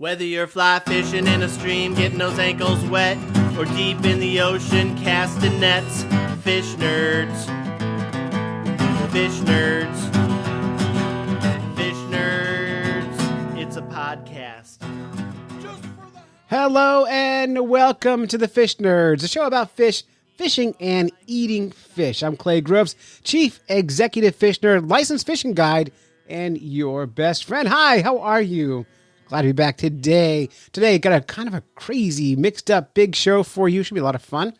Whether you're fly fishing in a stream, getting those ankles wet, or deep in the ocean casting nets, fish nerds, fish nerds, fish nerds, it's a podcast. Hello and welcome to the Fish Nerds, a show about fish, fishing, and eating fish. I'm Clay Groves, Chief Executive Fish Nerd, Licensed Fishing Guide, and your best friend. Hi, how are you? Glad to be back today. Today, got a kind of a crazy, mixed up, big show for you. Should be a lot of fun.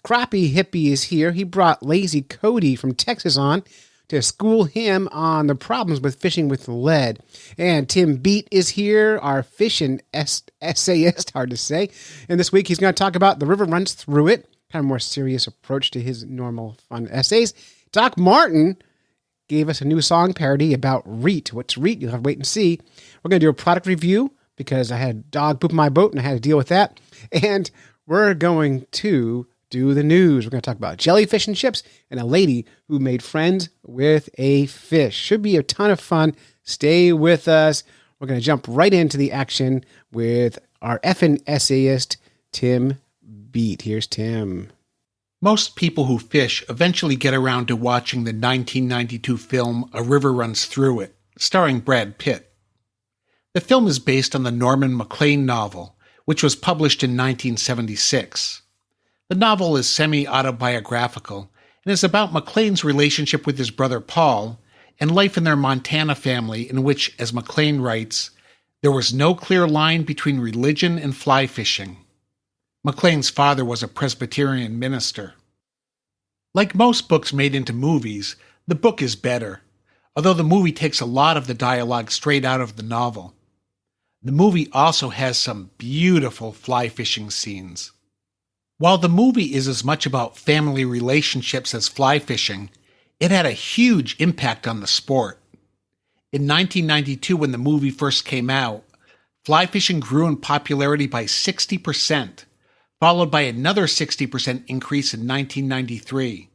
Crappie Hippie is here. He brought lazy Cody from Texas on to school him on the problems with fishing with lead. And Tim Bete is here, our fishing essayist, hard to say. And this week, he's going to talk about The River Runs Through It, kind of more serious approach to his normal fun essays. Doc Martin gave us a new song parody about RETE. What's RETE? You'll have to wait and see. We're going to do a product review because I had a dog poop in my boat and I had to deal with that. And we're going to do the news. We're going to talk about jellyfish and chips and a lady who made friends with a fish. Should be a ton of fun. Stay with us. We're going to jump right into the action with our effing essayist, Tim Bete. Here's Tim. Most people who fish eventually get around to watching the 1992 film A River Runs Through It, starring Brad Pitt. The film is based on the Norman Maclean novel, which was published in 1976. The novel is semi-autobiographical and is about Maclean's relationship with his brother Paul and life in their Montana family in which, as Maclean writes, there was no clear line between religion and fly fishing. Maclean's father was a Presbyterian minister. Like most books made into movies, the book is better, although the movie takes a lot of the dialogue straight out of the novel. The movie also has some beautiful fly fishing scenes. While the movie is as much about family relationships as fly fishing, it had a huge impact on the sport. In 1992, when the movie first came out, fly fishing grew in popularity by 60%, followed by another 60% increase in 1993.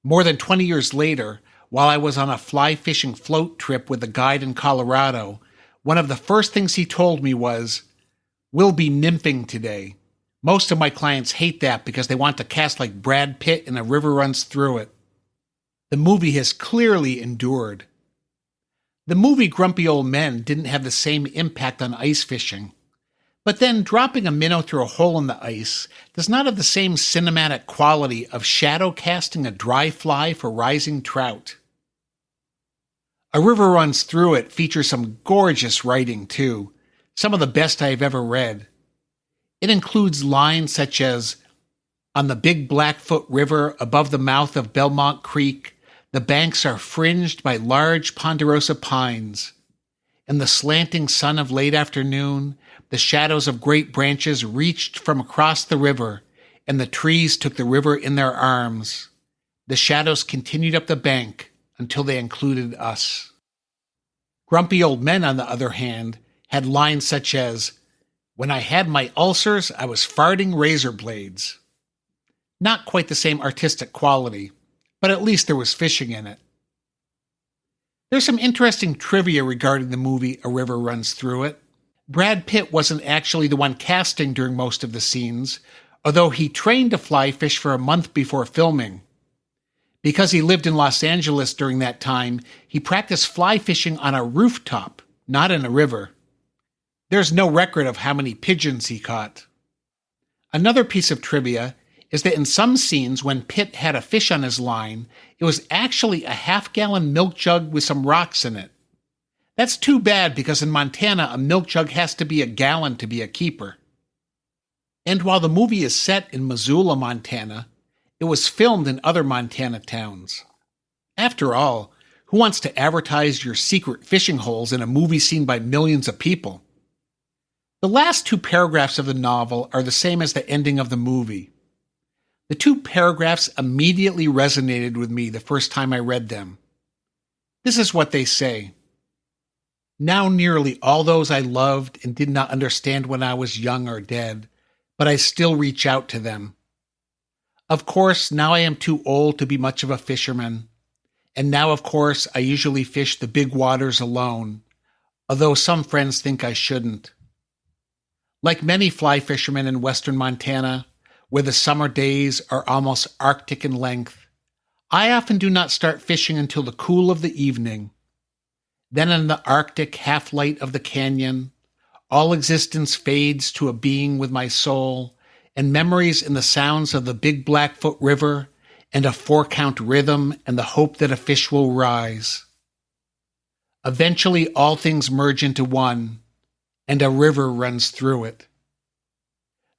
More than 20 years later, while I was on a fly fishing float trip with a guide in Colorado, one of the first things he told me was, "We'll be nymphing today. Most of my clients hate that because they want to cast like Brad Pitt and A River Runs Through It." The movie has clearly endured. The movie Grumpy Old Men didn't have the same impact on ice fishing. But then dropping a minnow through a hole in the ice does not have the same cinematic quality of shadow casting a dry fly for rising trout. A River Runs Through It features some gorgeous writing too, some of the best I've ever read. It includes lines such as, "On the Big Blackfoot River above the mouth of Belmont Creek, the banks are fringed by large ponderosa pines. In the slanting sun of late afternoon, the shadows of great branches reached from across the river, and the trees took the river in their arms. The shadows continued up the bank until they included us." Grumpy Old Men, on the other hand, had lines such as, "When I had my ulcers, I was farting razor blades." Not quite the same artistic quality, but at least there was fishing in it. There's some interesting trivia regarding the movie A River Runs Through It. Brad Pitt wasn't actually the one casting during most of the scenes, although he trained to fly fish for a month before filming. Because he lived in Los Angeles during that time, he practiced fly fishing on a rooftop, not in a river. There's no record of how many pigeons he caught. Another piece of trivia is that in some scenes when Pitt had a fish on his line, it was actually a half-gallon milk jug with some rocks in it. That's too bad because in Montana, a milk jug has to be a gallon to be a keeper. And while the movie is set in Missoula, Montana, it was filmed in other Montana towns. After all, who wants to advertise your secret fishing holes in a movie seen by millions of people? The last two paragraphs of the novel are the same as the ending of the movie. The two paragraphs immediately resonated with me the first time I read them. This is what they say. "Now nearly all those I loved and did not understand when I was young are dead, but I still reach out to them. Of course, now I am too old to be much of a fisherman, and now, of course, I usually fish the big waters alone, although some friends think I shouldn't. Like many fly fishermen in western Montana, where the summer days are almost Arctic in length, I often do not start fishing until the cool of the evening. Then in the Arctic half-light of the canyon, all existence fades to a being with my soul, and memories in the sounds of the Big Blackfoot River, and a 4-count rhythm, and the hope that a fish will rise. Eventually all things merge into one, and a river runs through it.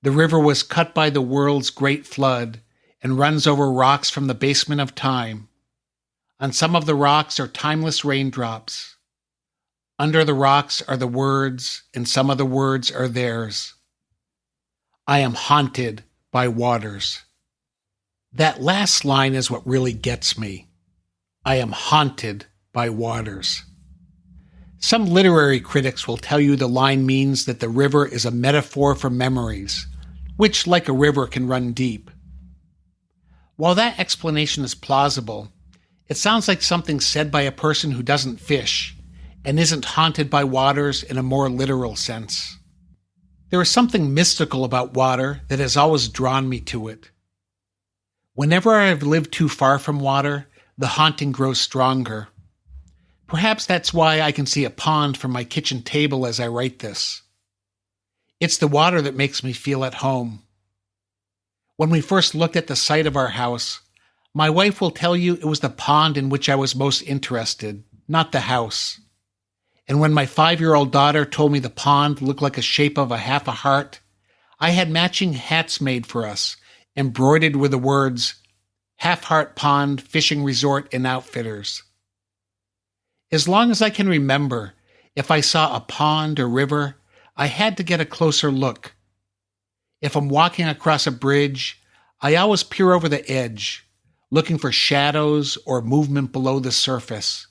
The river was cut by the world's great flood, and runs over rocks from the basement of time. On some of the rocks are timeless raindrops. Under the rocks are the words, and some of the words are theirs. I am haunted by waters. That last line is what really gets me. I am haunted by waters. Some literary critics will tell you the line means that the river is a metaphor for memories, which, like a river, can run deep. While that explanation is plausible, it sounds like something said by a person who doesn't fish and isn't haunted by waters in a more literal sense. There is something mystical about water that has always drawn me to it. Whenever I have lived too far from water, the haunting grows stronger. Perhaps that's why I can see a pond from my kitchen table as I write this. It's the water that makes me feel at home. When we first looked at the site of our house, my wife will tell you it was the pond in which I was most interested, not the house. And when my 5-year-old daughter told me the pond looked like a shape of half a heart, I had matching hats made for us, embroidered with the words, Half Heart Pond Fishing Resort and Outfitters. As long as I can remember, if I saw a pond or river, I had to get a closer look. If I'm walking across a bridge, I always peer over the edge, looking for shadows or movement below the surface.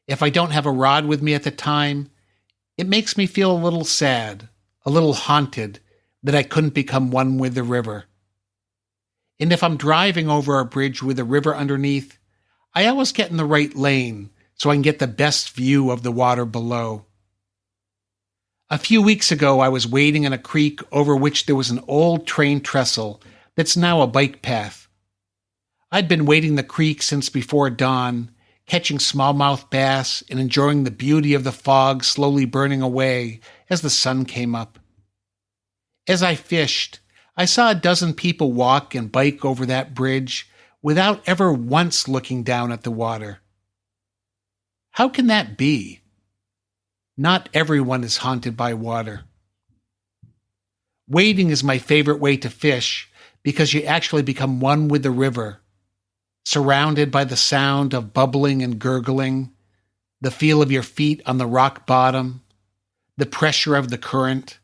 If I don't have a rod with me at the time, it makes me feel a little sad, a little haunted, that I couldn't become one with the river. And if I'm driving over a bridge with a river underneath, I always get in the right lane so I can get the best view of the water below. A few weeks ago, I was wading in a creek over which there was an old train trestle that's now a bike path. I'd been wading the creek since before dawn, catching smallmouth bass and enjoying the beauty of the fog slowly burning away as the sun came up. As I fished, I saw a dozen people walk and bike over that bridge without ever once looking down at the water. How can that be? Not everyone is haunted by water. Wading is my favorite way to fish because you actually become one with the river, surrounded by the sound of bubbling and gurgling, the feel of your feet on the rock bottom, the pressure of the current.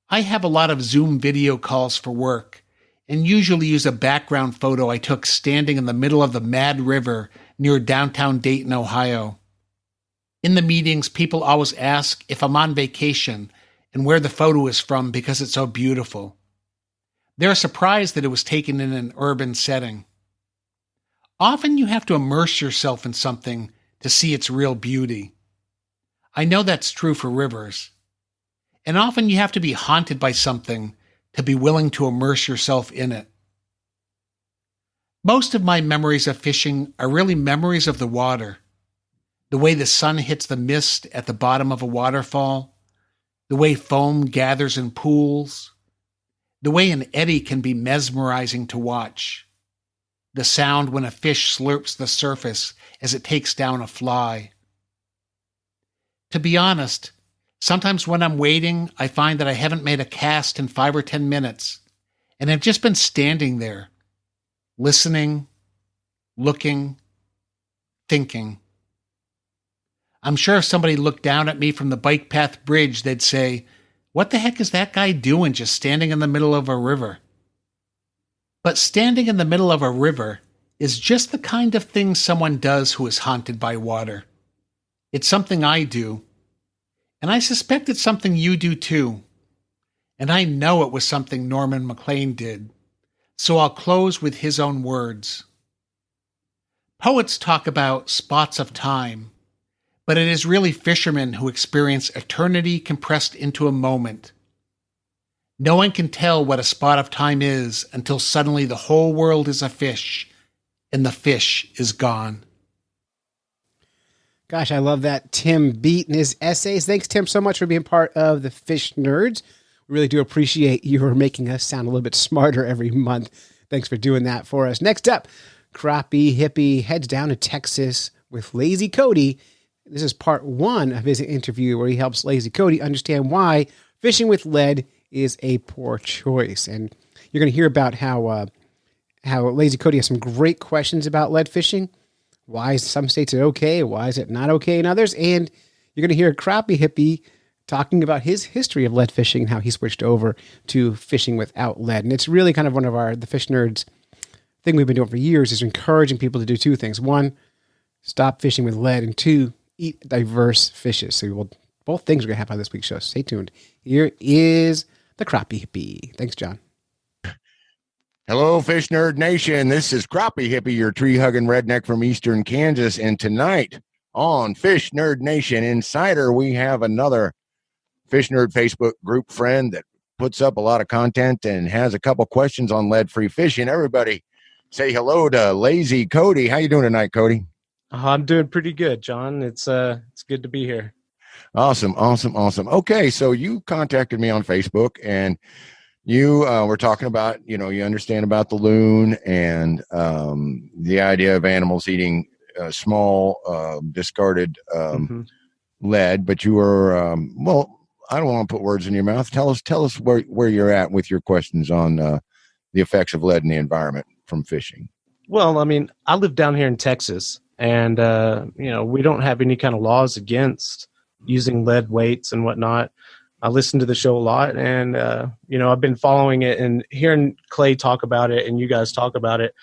I have a lot of Zoom video calls for work and usually use a background photo I took standing in the middle of the Mad River near downtown Dayton, Ohio. In the meetings, people always ask if I'm on vacation and where the photo is from because it's so beautiful. They're surprised that it was taken in an urban setting. Often you have to immerse yourself in something to see its real beauty. I know that's true for rivers. And often you have to be haunted by something to be willing to immerse yourself in it. Most of my memories of fishing are really memories of the water. The way the sun hits the mist at the bottom of a waterfall, the way foam gathers in pools, the way an eddy can be mesmerizing to watch, the sound when a fish slurps the surface as it takes down a fly. To be honest, sometimes when I'm waiting, I find that I haven't made a cast in 5 or 10 minutes, and I've just been standing there, listening, looking, thinking. I'm sure if somebody looked down at me from the bike path bridge, they'd say, "What the heck is that guy doing just standing in the middle of a river?" But standing in the middle of a river is just the kind of thing someone does who is haunted by water. It's something I do, and I suspect it's something you do too. And I know it was something Norman MacLean did, so I'll close with his own words. Poets talk about spots of time, But it is really fishermen who experience eternity compressed into a moment. No one can tell what a spot of time is until suddenly the whole world is a fish, and the fish is gone. Gosh, I love that. Tim Bete and his essays. Thanks, Tim, so much for being part of the Fish Nerds. We really do appreciate your making us sound a little bit smarter every month. Thanks for doing that for us. Next up, Crappie Hippie heads down to Texas with Lazy Cody. This is part 1 of his interview where he helps Lazy Cody understand why fishing with lead is a poor choice. And you're going to hear about how Lazy Cody has some great questions about lead fishing. Why is some states it okay? Why is it not okay in others? And you're going to hear Crappie Hippie talking about his history of lead fishing and how he switched over to fishing without lead. And it's really kind of one of the Fish Nerds thing we've been doing for years is encouraging people to do 2 things. 1, stop fishing with lead, and 2, eat diverse fishes. So both things we're going to have on this week's show. Stay tuned. Here is the Crappie Hippie. Thanks, John. Hello, Fish Nerd Nation. This is Crappie Hippie, your tree-hugging redneck from eastern Kansas. And tonight on Fish Nerd Nation Insider, we have another Fish Nerd Facebook group friend that puts up a lot of content and has a couple questions on lead-free fishing. Everybody say hello to Lazy Cody. How you doing tonight, Cody? I'm doing pretty good, John. It's good to be here. Awesome. Okay, so you contacted me on Facebook, and you were talking about, you understand about the loon and the idea of animals eating small discarded lead, but you were I don't want to put words in your mouth. Tell us where you're at with your questions on the effects of lead in the environment from fishing. Well, I mean, I live down here in Texas, and we don't have any kind of laws against using lead weights and whatnot. I listen to the show a lot, and I've been following it and hearing Clay talk about it and you guys talk about it.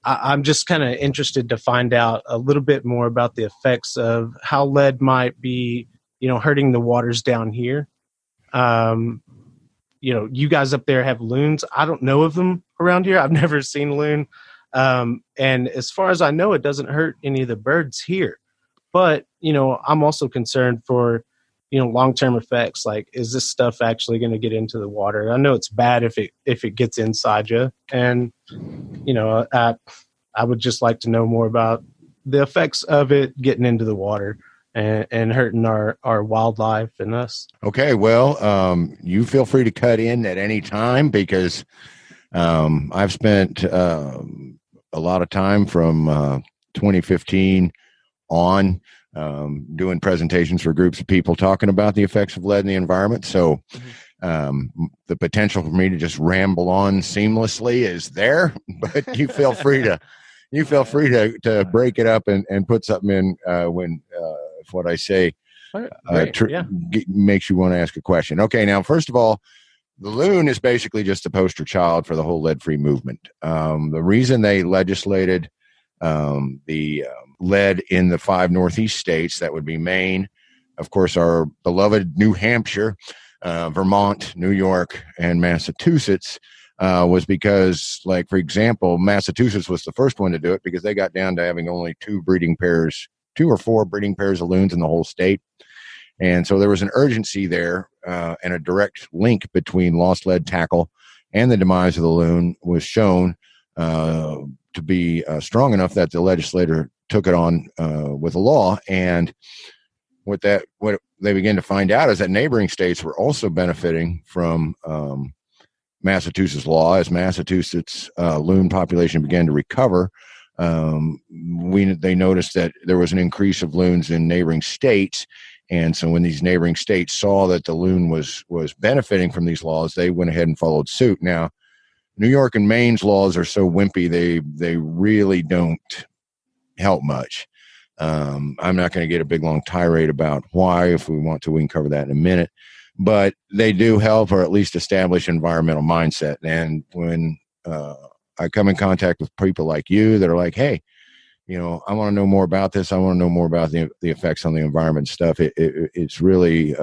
I'm just kind of interested to find out a little bit more about the effects of how lead might be, hurting the waters down here. You guys up there have loons. I don't know of them around here. I've never seen a loon. And as far as I know, it doesn't hurt any of the birds here. But, I'm also concerned for, long-term effects. Like, is this stuff actually going to get into the water? I know it's bad if it gets inside you. And, I would just like to know more about the effects of it getting into the water and hurting our wildlife and us. Okay, well, you feel free to cut in at any time because I've spent a lot of time from 2015 on doing presentations for groups of people talking about the effects of lead in the environment. So the potential for me to just ramble on seamlessly is there, but you feel free to break it up and put something in when if what I say makes you want to ask a question. Okay, now first of all, the loon is basically just a poster child for the whole lead-free movement. The reason they legislated the lead in the 5 Northeast states, that would be Maine, of course, our beloved New Hampshire, Vermont, New York, and Massachusetts, was because, like, for example, Massachusetts was the first one to do it because they got down to having only 2 or 4 breeding pairs of loons in the whole state. And so there was an urgency there, and a direct link between lost lead tackle and the demise of the loon was shown to be strong enough that the legislator took it on with a law. And what they began to find out is that neighboring states were also benefiting from Massachusetts law. As Massachusetts loon population began to recover, they noticed that there was an increase of loons in neighboring states. And so when these neighboring states saw that the loon was benefiting from these laws, they went ahead and followed suit. Now, New York and Maine's laws are so wimpy, they really don't help much. I'm not going to get a big long tirade about why. If we want to, we can cover that in a minute. But they do help, or at least establish environmental mindset. And when I come in contact with people like you that are like, hey, I want to know more about this. I want to know more about the effects on the environment stuff. It's really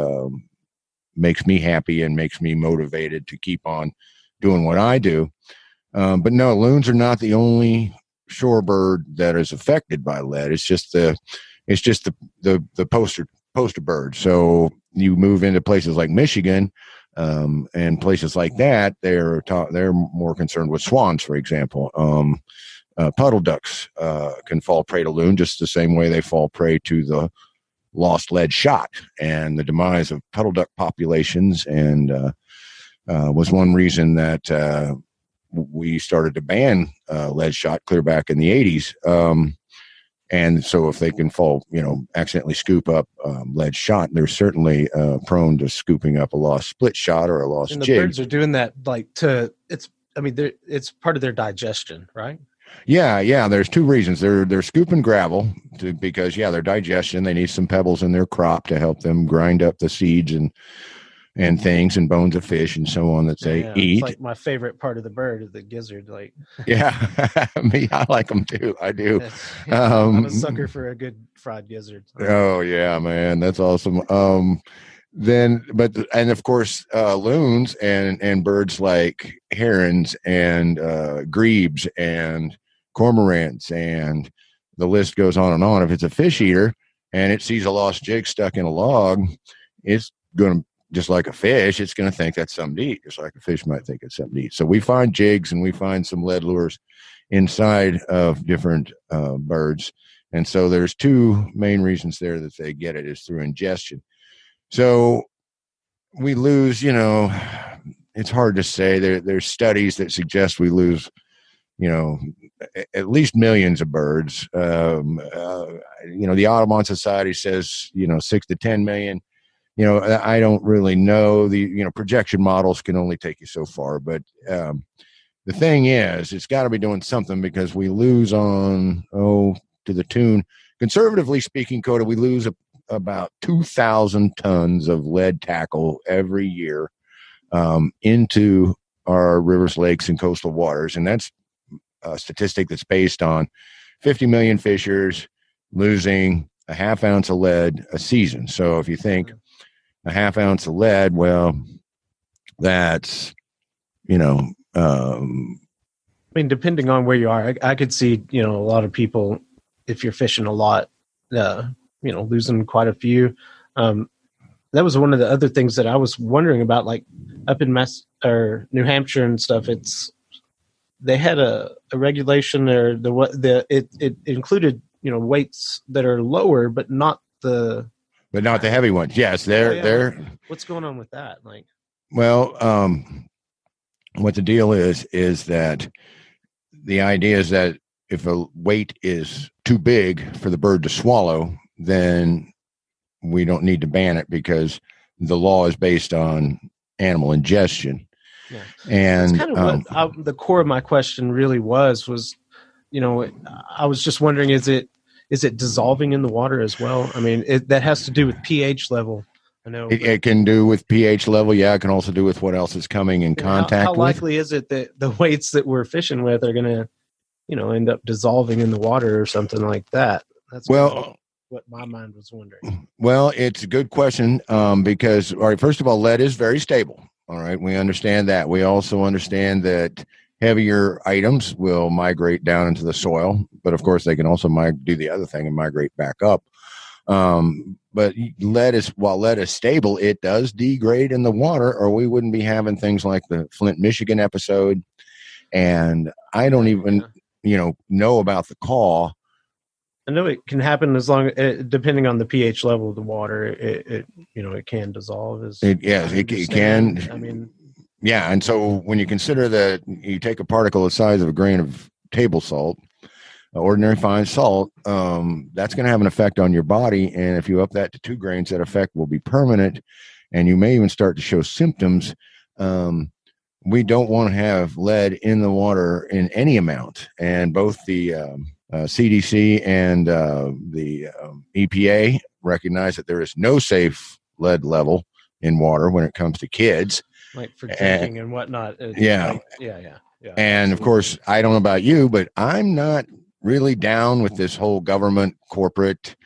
makes me happy and makes me motivated to keep on doing what I do. But no, loons are not the only shorebird that is affected by lead. It's just It's just the poster bird. So you move into places like Michigan, and places like that, they're more concerned with swans, for example. Puddle ducks can fall prey to loon just the same way they fall prey to the lost lead shot, and the demise of puddle duck populations and was one reason that we started to ban lead shot clear back in the 80s. And so if they can fall, accidentally scoop up lead shot, they're certainly prone to scooping up a lost split shot or a lost and the jig. birds are doing that it's part of their digestion, right? Yeah. There's two reasons. They're scooping gravel because their digestion, they need some pebbles in their crop to help them grind up the seeds and things and bones of fish and so on that they eat. It's like my favorite part of the bird is the gizzard. Like, yeah, me, I like them too. I do. I'm a sucker for a good fried gizzard. Oh yeah, man, that's awesome. And of course, loons and birds like herons and grebes and cormorants, and the list goes on and on. If it's a fish eater and it sees a lost jig stuck in a log, it's going to, just like a fish, it's going to think that's something to eat, just like a fish might think it's something to eat. So we find jigs and we find some lead lures inside of different birds. And so there's two main reasons there that they get it is through ingestion. So we lose, it's hard to say. There's studies that suggest we lose, at least millions of birds. The Audubon Society says, 6 to 10 million. I don't really know. The projection models can only take you so far, but the thing is, it's got to be doing something because we lose on to the tune, conservatively speaking, Cody, we lose about 2,000 tons of lead tackle every year into our rivers, lakes, and coastal waters, and that's a statistic that's based on 50 million fishers losing a half ounce of lead a season. So if you think a half ounce of lead, well, that's, depending on where you are, I could see, a lot of people, if you're fishing a lot, losing quite a few. That was one of the other things that I was wondering about, like up in New Hampshire and stuff. They had a regulation there. It included, weights that are lower, but not the heavy ones. Yes, they're. What's going on with that? What the deal is that the idea is that if a weight is too big for the bird to swallow, then we don't need to ban it because the law is based on animal ingestion. Yeah. And that's kind of what the core of my question really was, I was just wondering, is it dissolving in the water as well? That has to do with pH level. I know it can do with pH level. Yeah, it can also do with what else is coming in contact how with. Likely is it that the weights that we're fishing with are going to, end up dissolving in the water or something like that? That's what my mind was wondering. Well, it's a good question because, all right, first of all, lead is very stable. All right, we understand that. We also understand that heavier items will migrate down into the soil, but of course they can also do the other thing and migrate back up. But while lead is stable, it does degrade in the water, or we wouldn't be having things like the Flint, Michigan episode. And I don't even, know about the caw. I know it can happen as long, depending on the pH level of the water, it can dissolve. It can. Yeah, and so when you consider that you take a particle the size of a grain of table salt, ordinary fine salt, that's going to have an effect on your body. And if you up that to 2 grains, that effect will be permanent, and you may even start to show symptoms. We don't want to have lead in the water in any amount. And both the CDC and the EPA recognize that there is no safe lead in water when it comes to kids. Like for drinking and whatnot. Yeah. Yeah. And absolutely. of course, I don't know about you, but I'm not really down with this whole government corporate,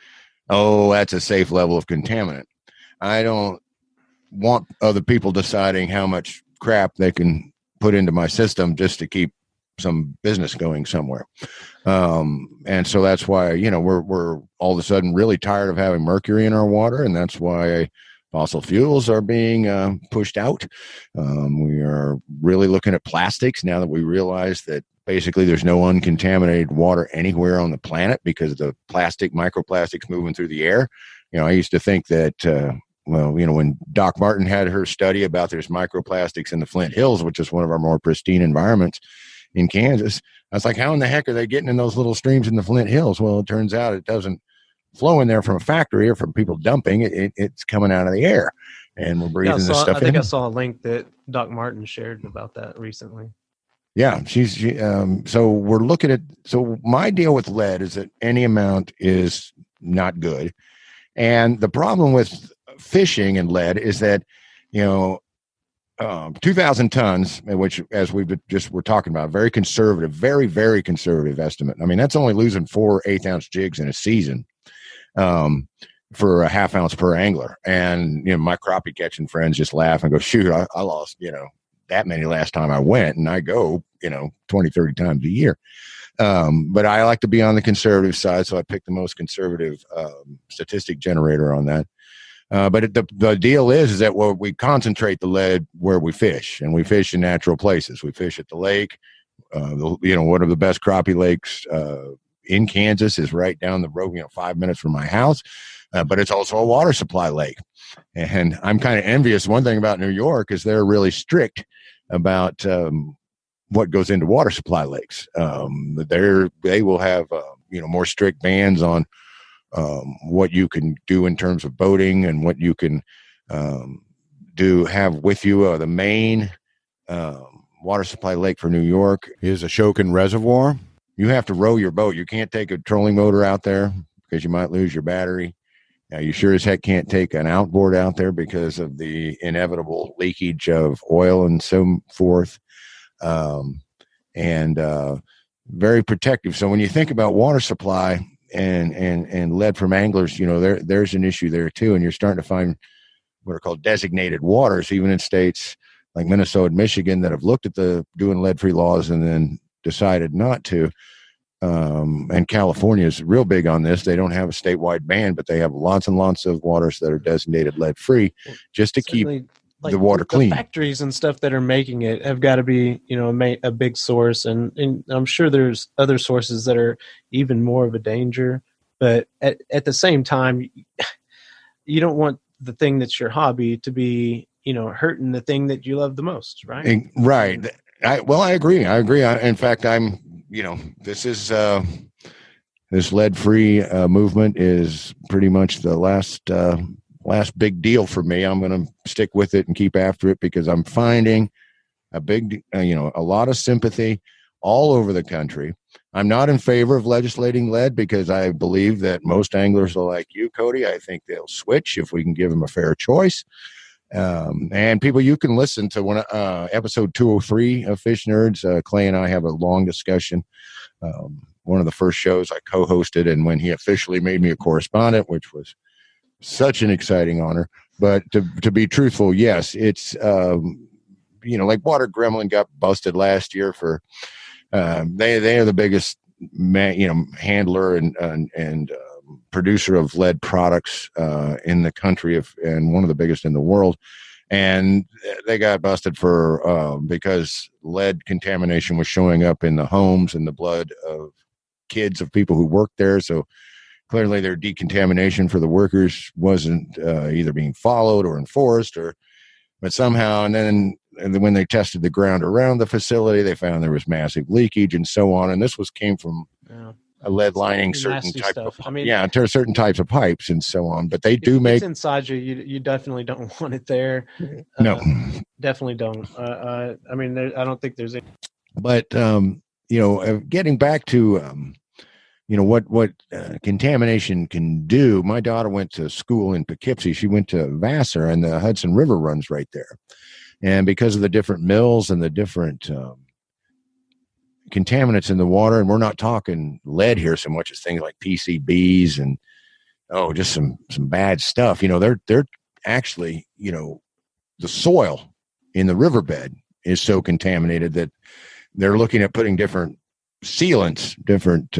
that's a safe level of contaminant. I don't want other people deciding how much crap they can put into my system just to keep some business going somewhere. And so that's why, we're all of a sudden really tired of having mercury in our water. And that's why fossil fuels are being pushed out. We are really looking at plastics now that we realize that basically there's no uncontaminated water anywhere on the planet because of the microplastics moving through the air. I used to think that, when Doc Martin had her study about there's microplastics in the Flint Hills, which is one of our more pristine environments in Kansas, I was like, how in the heck are they getting in those little streams in the Flint Hills? Well, it turns out it doesn't flow in there from a factory or from people dumping. It's coming out of the air, and we're breathing this stuff in. I think I saw a link that Doc Martin shared about that recently. Yeah, so we're looking at. So my deal with lead is that any amount is not good, and the problem with fishing and lead is that 2,000 tons, which as we're talking about, very conservative, very, very conservative estimate. I mean, that's only losing 4 8-ounce jigs in a season for a half ounce per angler. And, my crappie catching friends just laugh and go, shoot, I lost, that many last time I went, and I go, 20, 30 times a year. But I like to be on the conservative side. So I picked the most conservative statistic generator on that. But the deal is that we concentrate the lead where we fish, and we fish in natural places. We fish at the lake. One of the best crappie lakes in Kansas is right down the road, 5 minutes from my house. But it's also a water supply lake. And I'm kind of envious. One thing about New York is they're really strict about what goes into water supply lakes. They will have more strict bans on what you can do in terms of boating and what you can have with you. The main water supply lake for New York is Ashokan Reservoir. You have to row your boat. You can't take a trolling motor out there because you might lose your battery. Now, you sure as heck can't take an outboard out there because of the inevitable leakage of oil and so forth. Very protective. So when you think about water supply and lead from anglers, there's an issue there too. And you're starting to find what are called designated waters, even in states like Minnesota and Michigan that have looked at doing lead-free laws and then decided not to. And California is real big on this. They don't have a statewide ban, but they have lots and lots of waters that are designated lead-free just to keep the water clean. The factories and stuff that are making it have got to be, a big source. And I'm sure there's other sources that are even more of a danger. But at the same time, you don't want the thing that's your hobby to be, hurting the thing that you love the most, right? Right. I agree. In fact, this lead-free movement is pretty much the last big deal for me. I'm going to stick with it and keep after it because I'm finding a lot of sympathy all over the country. I'm not in favor of legislating lead because I believe that most anglers are like you, Cody. I think they'll switch if we can give them a fair choice. And people, you can listen to episode 203 of Fish Nerds. Clay and I have a long discussion. One of the first shows I co-hosted, and when he officially made me a correspondent, which was such an exciting honor. But to be truthful, yes, it's like Water Gremlin got busted last year for they are the biggest handler and producer of lead products in the country and one of the biggest in the world. And they got busted for because lead contamination was showing up in the homes and the blood of kids of people who worked there. So clearly their decontamination for the workers wasn't either being followed or enforced, but somehow, and then when they tested the ground around the facility, they found there was massive leakage and so on. And this came from a lead lining certain type of, certain types of pipes and so on. But they do make it's inside you. You definitely don't want it there. No, definitely don't. I don't think there's any. But getting back to what contamination can do. My daughter went to school in Poughkeepsie. She went to Vassar, and the Hudson River runs right there. And because of the different mills and the different contaminants in the water, and we're not talking lead here so much as things like PCBs and just some bad stuff. They're actually the soil in the riverbed is so contaminated that they're looking at putting different sealants, different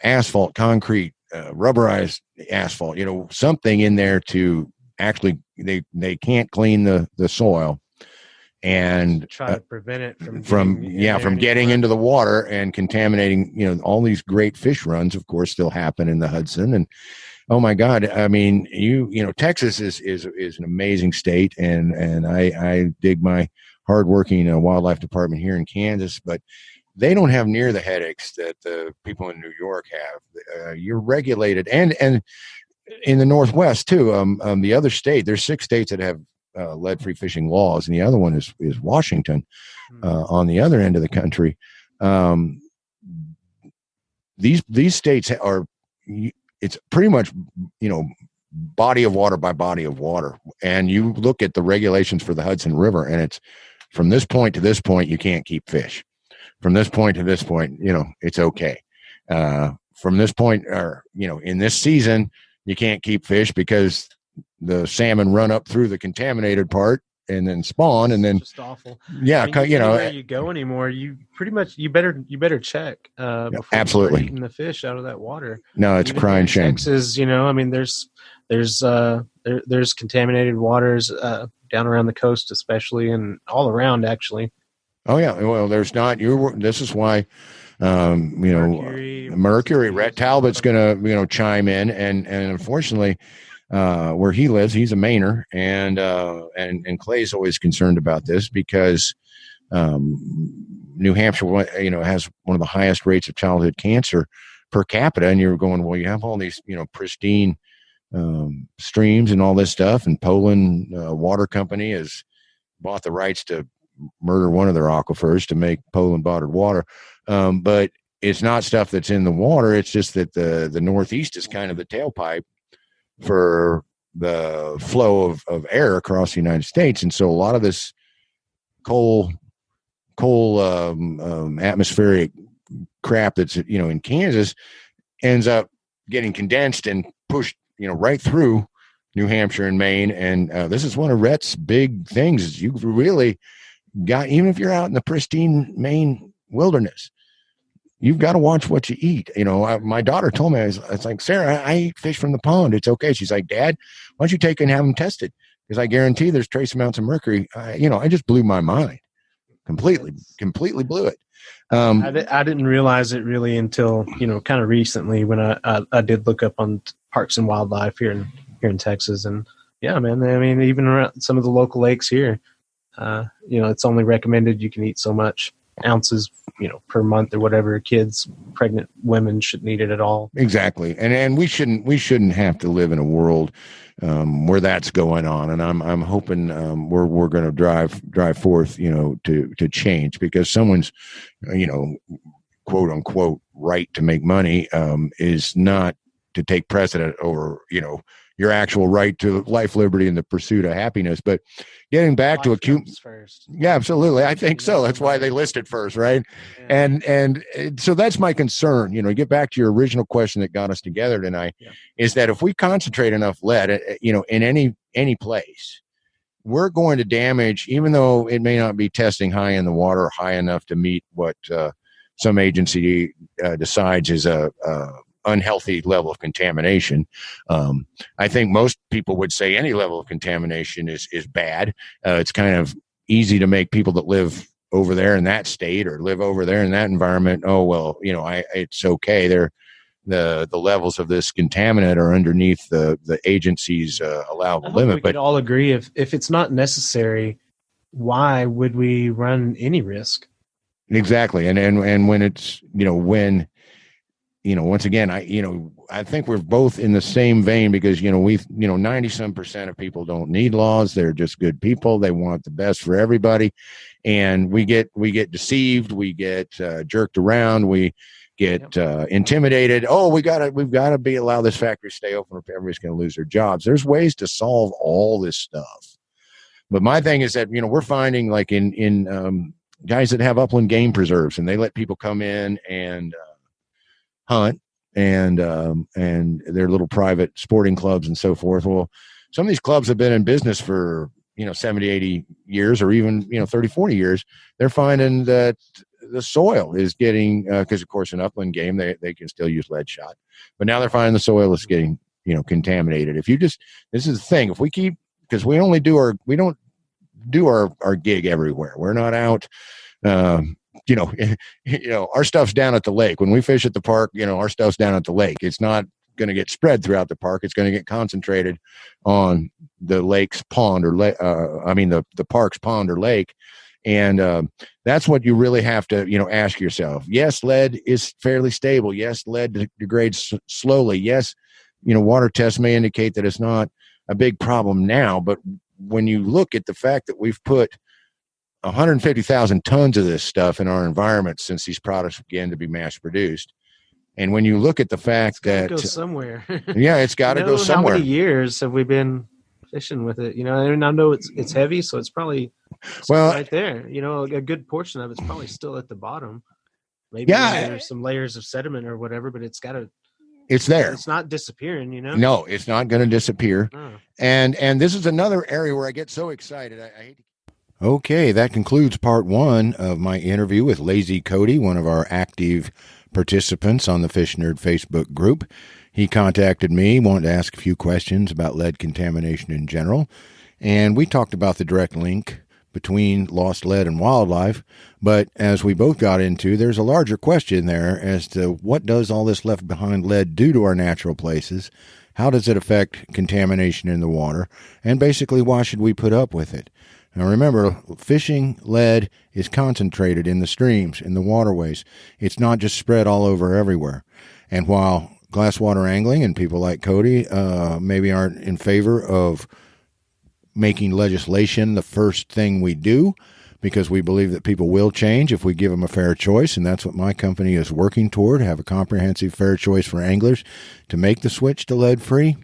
asphalt, concrete, rubberized asphalt, something in there to actually they can't clean the soil and try to prevent it from getting into the water and contaminating. All these great fish runs, of course, still happen in the Hudson. And oh my God, I mean, Texas is an amazing state, and I dig my hardworking wildlife department here in Kansas, but they don't have near the headaches that the people in New York have. You're regulated, and in the Northwest too. The other state, there's 6 states that have lead-free fishing laws, and the other one is Washington, on the other end of the country. These states are, it's pretty much body of water by body of water, and you look at the regulations for the Hudson River, and it's from this point to this point you can't keep fish. From this point to this point, it's okay. From this point, or in this season, you can't keep fish because the salmon run up through the contaminated part and then spawn, and then just awful. Yeah, anywhere you go anymore, you pretty much you better check before absolutely you start eating the fish out of that water. No, it's Even crying shame. Texas, I mean, there's contaminated waters down around the coast, especially, and all around actually. Oh yeah, well, there's not. This is why, Mercury, Rhett Talbot's going to chime in, and unfortunately, where he lives, he's a Mainer, and Clay's always concerned about this because New Hampshire, has one of the highest rates of childhood cancer per capita, and you're going, well, you have all these, pristine streams and all this stuff, and Poland Water Company has bought the rights to murder one of their aquifers to make Poland bottled water. But it's not stuff that's in the water. It's just that the Northeast is kind of the tailpipe for the flow of air across the United States. And so a lot of this coal atmospheric crap that's, in Kansas ends up getting condensed and pushed, right through New Hampshire and Maine. And this is one of Rhett's big things is you really got, even if you're out in the pristine Maine wilderness, you've got to watch what you eat. My daughter told me, it's like, Sarah, I eat fish from the pond. It's okay. She's like, Dad, why don't you take and have them tested? Because I guarantee there's trace amounts of mercury. I just blew my mind. Completely blew it. I didn't realize it really until, kind of recently when I did look up on Parks and Wildlife here in Texas. And yeah, man, I mean, even around some of the local lakes here, it's only recommended you can eat so much ounces, per month or whatever. Kids, pregnant women shouldn't eat it at all. Exactly. And we shouldn't have to live in a world where that's going on. And I'm hoping we're going to drive forth, to change, because someone's, quote unquote right to make money is not to take precedent over, your actual right to life, liberty, and the pursuit of happiness. But getting back to acute, yeah, absolutely, I think so. That's why they list it first, right? Yeah. And so that's my concern. Get back to your original question that got us together tonight, is that if we concentrate enough lead, in any place, we're going to damage, even though it may not be testing high in the water, high enough to meet what some agency decides is a unhealthy level of contamination. I think most people would say any level of contamination is bad. It's kind of easy to make people that live over there in that state or live over there in that environment, oh well, it's okay. The levels of this contaminant are underneath the agency's allowable limit. We could all agree if it's not necessary, why would we run any risk? Exactly. And when it's once again, I think we're both in the same vein, because, 90% of people don't need laws. They're just good people. They want the best for everybody. And we get deceived. We get jerked around. We get intimidated. Oh, we've got to allow this factory to stay open, or everybody's going to lose their jobs. There's ways to solve all this stuff. But my thing is that, we're finding, like in guys that have upland game preserves, and they let people come in and hunt and their little private sporting clubs and so forth. Well, some of these clubs have been in business for 70, 80 years, or even, 30, 40 years, they're finding that the soil is getting, because of course in upland game, they can still use lead shot, but now they're finding the soil is getting, contaminated. This is the thing, if we keep, because we don't do our gig everywhere. We're not out, our stuff's down at the lake. When we fish at the park, our stuff's down at the lake. It's not going to get spread throughout the park. It's going to get concentrated on the lake's pond or the park's pond or lake. And that's what you really have to, ask yourself. Yes, lead is fairly stable. Yes, lead degrades slowly. Yes, water tests may indicate that it's not a big problem now. But when you look at the fact that we've put 150,000 tons of this stuff in our environment since these products began to be mass produced, and when you look at the fact that go somewhere, yeah, it's got to go somewhere. How many years have we been fishing with it? And I know it's heavy, so it's probably right there. A good portion of it's probably still at the bottom. Maybe there's some layers of sediment or whatever, but it's got to. It's there. It's not disappearing, No, it's not going to disappear. Oh. And this is another area where I get so excited. I hate to. Okay, that concludes part 1 of my interview with Lazy Cody, one of our active participants on the Fish Nerd Facebook group. He contacted me, wanted to ask a few questions about lead contamination in general, and we talked about the direct link between lost lead and wildlife. But as we both got into, there's a larger question there as to what does all this left behind lead do to our natural places? How does it affect contamination in the water? And basically, why should we put up with it? Now remember, fishing lead is concentrated in the streams, in the waterways. It's not just spread all over everywhere. And while glasswater angling and people like Cody maybe aren't in favor of making legislation the first thing we do, because we believe that people will change if we give them a fair choice, and that's what my company is working toward, have a comprehensive fair choice for anglers to make the switch to lead-free.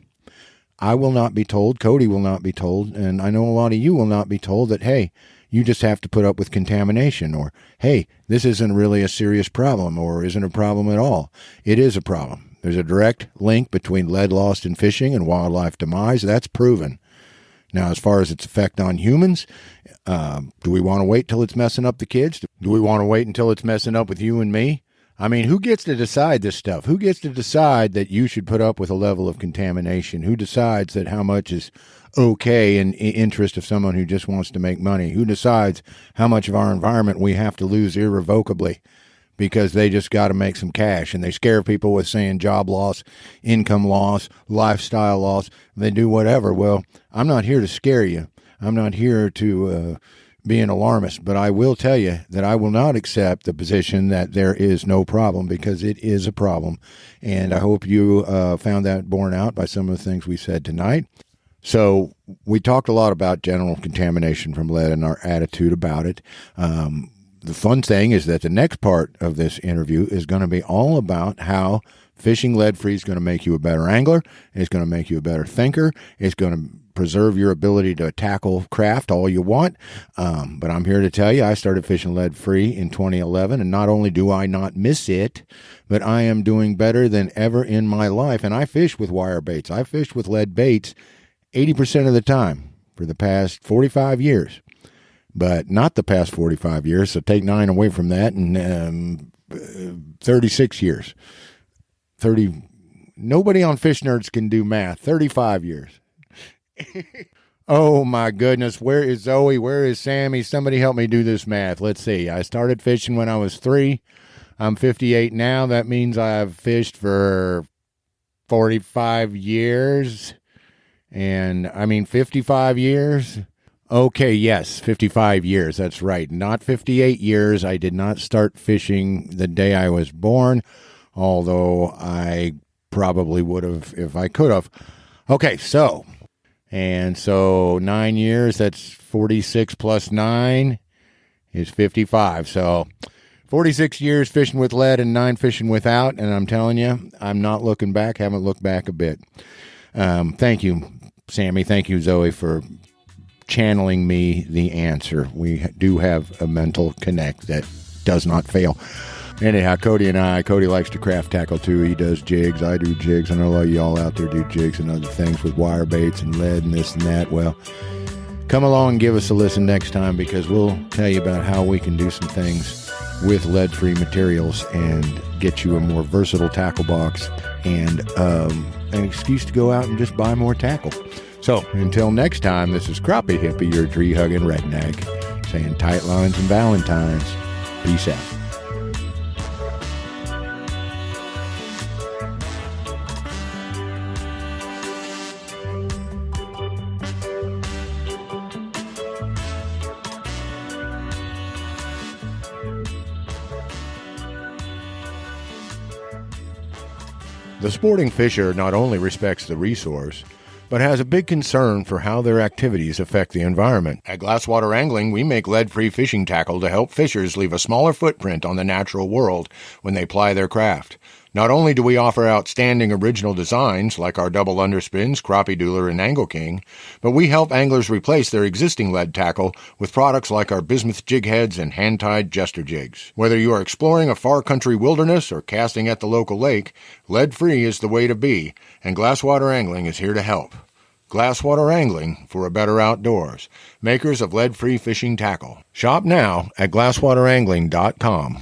I will not be told, Cody will not be told, and I know a lot of you will not be told that, hey, you just have to put up with contamination, or, hey, this isn't really a serious problem, or isn't a problem at all. It is a problem. There's a direct link between lead lost in fishing and wildlife demise. That's proven. Now, as far as its effect on humans, do we want to wait till it's messing up the kids? Do we want to wait until it's messing up with you and me? I mean, who gets to decide this stuff? Who gets to decide that you should put up with a level of contamination? Who decides that how much is okay in interest of someone who just wants to make money? Who decides how much of our environment we have to lose irrevocably because they just got to make some cash? And they scare people with saying job loss, income loss, lifestyle loss. They do whatever. Well, I'm not here to scare you. I'm not here to be an alarmist, but I will tell you that I will not accept the position that there is no problem, because it is a problem. And I hope you found that borne out by some of the things we said tonight. So we talked a lot about general contamination from lead and our attitude about it. The fun thing is that the next part of this interview is going to be all about how fishing lead-free is going to make you a better angler. It's going to make you a better thinker. It's going to preserve your ability to tackle craft all you want. But I'm here to tell you, I started fishing lead-free in 2011, and not only do I not miss it, but I am doing better than ever in my life. And I fish with wire baits. I fished with lead baits 80% of the time for the past 45 years. But not the past 45 years, so take 9 away from that, and 36 years. Nobody on Fish Nerds can do math. 35 years. Oh, my goodness. Where is Zoe? Where is Sammy? Somebody help me do this math. Let's see. I started fishing when I was 3. I'm 58 now. That means I've fished for 45 years. And, 55 years. Okay, yes, 55 years. That's right. Not 58 years. I did not start fishing the day I was born, although I probably would have if I could have. Okay, so 9 years, that's 46 plus 9 is 55. So 46 years fishing with lead and 9 fishing without, and I'm telling you, I'm not looking back, haven't looked back a bit. Thank you, Sammy. Thank you, Zoe, for channeling me the answer. We do have a mental connect that does not fail. Anyhow, Cody likes to craft tackle too. He does jigs. I do jigs. I know a lot of y'all out there do jigs and other things with wire baits and lead and this and that. Well, come along and give us a listen next time, because we'll tell you about how we can do some things with lead-free materials and get you a more versatile tackle box and an excuse to go out and just buy more tackle. So until next time, this is Crappie Hippie, your tree-hugging redneck, saying tight lines and Valentines. Peace out. The sporting fisher not only respects the resource, but has a big concern for how their activities affect the environment. At Glasswater Angling, we make lead-free fishing tackle to help fishers leave a smaller footprint on the natural world when they ply their craft. Not only do we offer outstanding original designs like our double underspins, Crappie Doodler, and Angle King, but we help anglers replace their existing lead tackle with products like our bismuth jig heads and hand-tied jester jigs. Whether you are exploring a far country wilderness or casting at the local lake, lead-free is the way to be, and Glasswater Angling is here to help. Glasswater Angling for a better outdoors, makers of lead-free fishing tackle. Shop now at glasswaterangling.com.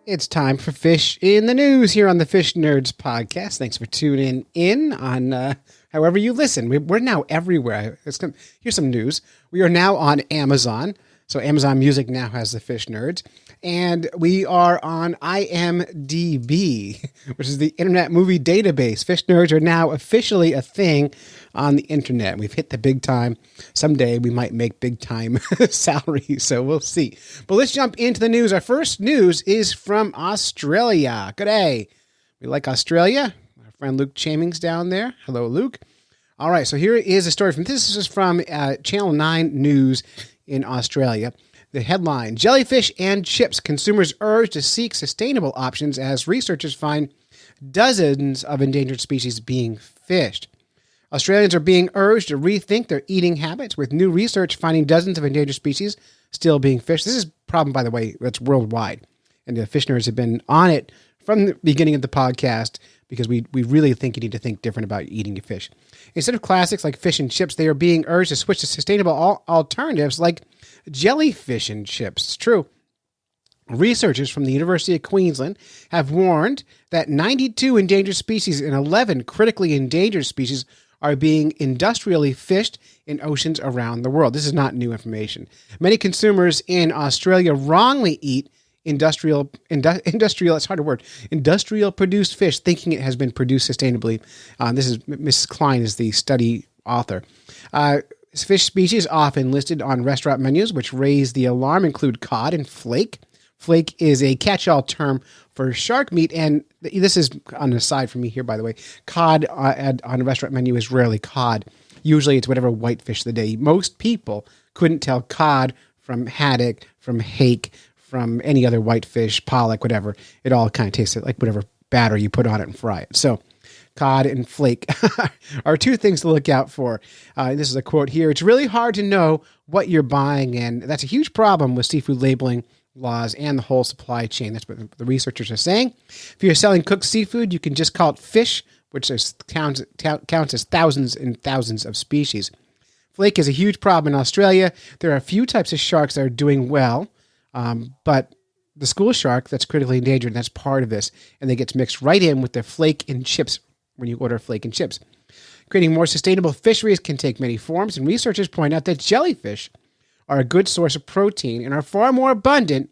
It's time for Fish in the News here on the Fish Nerds podcast. Thanks for tuning in on however you listen. We're now everywhere. Here's some news. We are now on Amazon. So Amazon Music now has the Fish Nerds. And we are on IMDb, which is the Internet Movie Database. Fish Nerds are now officially a thing on the Internet. We've hit the big time. Someday we might make big time salary, so we'll see. But let's jump into the news. Our first news is from Australia. Good day. We like Australia. Our friend Luke Chaming's down there. Hello, Luke. All right, so here is a story from this is from Channel 9 News in Australia. The headline, Jellyfish and chips, consumers urged to seek sustainable options as researchers find dozens of endangered species being fished. Australians are being urged to rethink their eating habits, with new research finding dozens of endangered species still being fished. This is a problem, by the way, that's worldwide. And the Fish Nerds have been on it from the beginning of the podcast because we really think you need to think different about eating your fish. Instead of classics like fish and chips, they are being urged to switch to sustainable alternatives like jellyfish and chips. It's true. Researchers from the University of Queensland have warned that 92 endangered species and 11 critically endangered species are being industrially fished in oceans around the world. This is not new information. Many consumers in Australia wrongly eat industrial it's hard to word, industrial produced fish, thinking it has been produced sustainably. This is Mrs. Klein is the study author. Fish species often listed on restaurant menus, which raise the alarm, include cod and flake. Flake is a catch-all term for shark meat, and this is on the side from me here, by the way. Cod on a restaurant menu is rarely cod. Usually it's whatever whitefish of the day. Most people couldn't tell cod from haddock, from hake, from any other whitefish, pollock, whatever. It all kind of tastes like whatever batter you put on it and fry it. So cod and flake are two things to look out for. This is a quote here. It's really hard to know what you're buying, and that's a huge problem with seafood labeling laws and the whole supply chain. That's what the researchers are saying. If you're selling cooked seafood, you can just call it fish, which counts as thousands and thousands of species. Flake is a huge problem in Australia. There are a few types of sharks that are doing well, but the school shark that's critically endangered, and that's part of this, and it gets mixed right in with the flake and chips when you order flake and chips. Creating more sustainable fisheries can take many forms, and researchers point out that jellyfish are a good source of protein and are far more abundant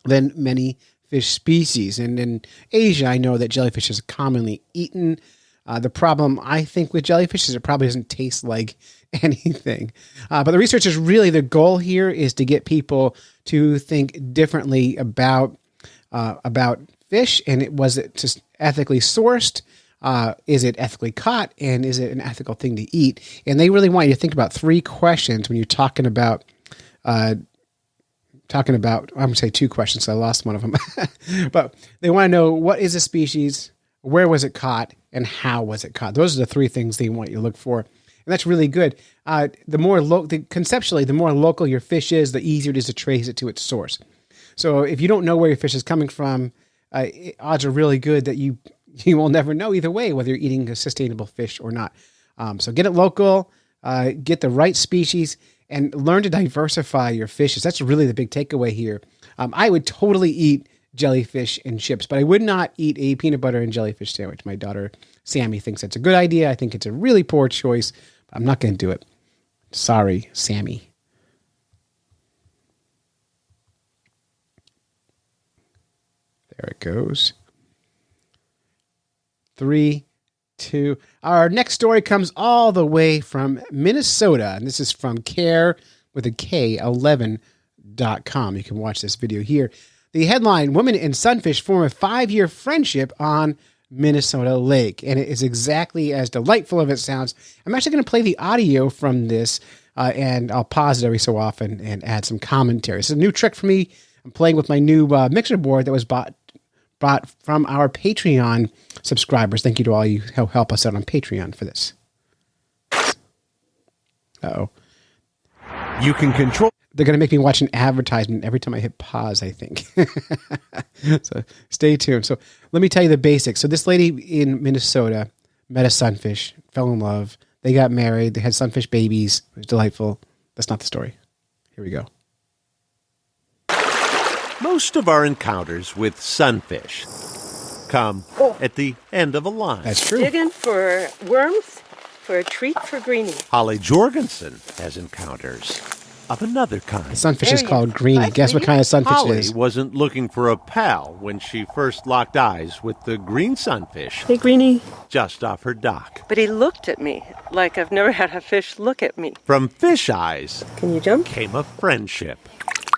than many fish species. And in Asia, I know that jellyfish is commonly eaten. The problem, I think, with jellyfish is it probably doesn't taste like anything. But the researchers really, the goal here is to get people to think differently about fish, and was it just ethically sourced? Is it ethically caught? And is it an ethical thing to eat? And they really want you to think about three questions when you're talking about, I'm going to say two questions, so I lost one of them. But they want to know, what is a species, where was it caught, and how was it caught? Those are the three things they want you to look for. And that's really good. Conceptually, the more local your fish is, the easier it is to trace it to its source. So if you don't know where your fish is coming from, odds are really good that you will never know either way whether you're eating a sustainable fish or not. So get it local, get the right species, and learn to diversify your fishes. That's really the big takeaway here. I would totally eat jellyfish and chips, but I would not eat a peanut butter and jellyfish sandwich. My daughter Sammy thinks that's a good idea. I think it's a really poor choice. But I'm not going to do it. Sorry, Sammy. There it goes. 3, 2. Our next story comes all the way from Minnesota, and this is from care with a K 11.com. You can watch this video here. The headline: Woman and sunfish form a 5-year friendship on Minnesota Lake, and it is exactly as delightful as it sounds. I'm actually going to play the audio from this, and I'll pause it every so often and add some commentary. It's a new trick for me. I'm playing with my new mixer board that was bought from our Patreon subscribers. Thank you to all you who help us out on Patreon for this. Uh-oh. You can control. They're going to make me watch an advertisement every time I hit pause, I think. So stay tuned. So let me tell you the basics. So this lady in Minnesota met a sunfish, fell in love. They got married. They had sunfish babies. It was delightful. That's not the story. Here we go. Most of our encounters with sunfish come at the end of a line. That's true. Digging for worms, for a treat for Greenie. Holly Jorgensen has encounters of another kind. The sunfish There is you called go. Greenie. Hi, Guess what Greenie. kind of sunfish Holly it is? wasn't looking for a pal when she first locked eyes with the green sunfish Hey, Greenie. just off her dock. But he looked at me like I've never had a fish look at me. From fish eyes Can you jump? came a friendship.